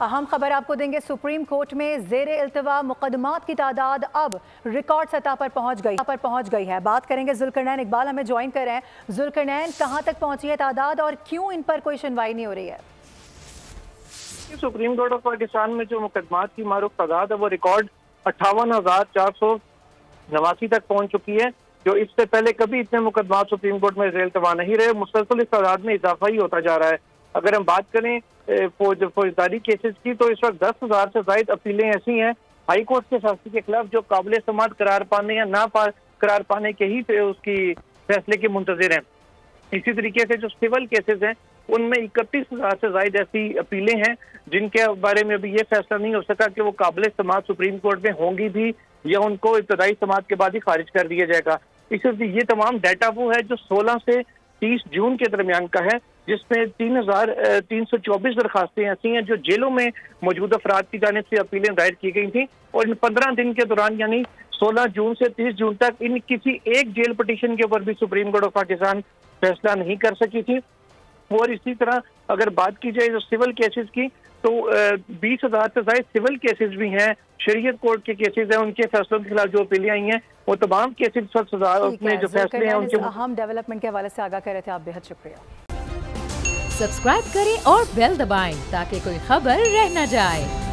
अहम खबर आपको देंगे। सुप्रीम कोर्ट में ज़ेर इल्तिवा मुकदमात की तादाद अब रिकॉर्ड सतह पर पहुंच गई है। बात करेंगे जुल्करनैन इकबाल हमें ज्वाइन कर रहे हैं। जुल्करनैन, कहां तक पहुंची है तादाद और क्यों इन पर कोई सुनवाई नहीं हो रही है? सुप्रीम कोर्ट ऑफ पाकिस्तान में जो मुकदमात की मारूफ तादाद है वो रिकॉर्ड 58,489 तक पहुंच चुकी है, जो इससे पहले कभी इतने मुकदमात सुप्रीम कोर्ट में ज़ेर इल्तिवा नहीं रहे। मुसलसल इस तादाद में इजाफा ही होता जा रहा है। अगर हम बात करें फौजदारी केसेस की, तो इस वक्त 10,000 से ज्यादा अपीलें ऐसी हैं हाई कोर्ट के फैसले के खिलाफ जो काबिल समाअत करार पाने या ना करार पाने के ही उसकी फैसले के मुंतजिर हैं। इसी तरीके से जो सिविल केसेस हैं उनमें 31,000 से ज्यादा ऐसी अपीलें हैं जिनके बारे में अभी ये फैसला नहीं हो सका कि वो काबिल समाअत सुप्रीम कोर्ट में होंगी भी या उनको इब्तदाई समाअत के बाद ही खारिज कर दिया जाएगा। इसलिए ये तमाम डाटा वो है जो 16 से 30 जून के दरमियान का है, जिसमें 3,324 दरखास्तें ऐसी हैं जो जेलों में मौजूद अफराद की जानिब से अपीलें दायर की गई थी और इन 15 दिन के दौरान यानी 16 जून से 30 जून तक इन किसी एक जेल पिटीशन के ऊपर भी सुप्रीम कोर्ट ऑफ पाकिस्तान फैसला नहीं कर सकी थी। और इसी तरह अगर बात की जाए जो सिविल केसेस की, तो 20,000 से ज्यादा सिविल केसेस भी हैं, शरीयत कोर्ट के केसेस हैं, उनके फैसलों के खिलाफ जो अपीलें आई हैं वो तमाम केसेस में जो फैसले हैं उनके अहम डेवलपमेंट के हवाले से आगाह कर रहे थे आप, बेहद शुक्रिया। सब्सक्राइब करें और बेल दबाएं ताकि कोई खबर रह न जाए।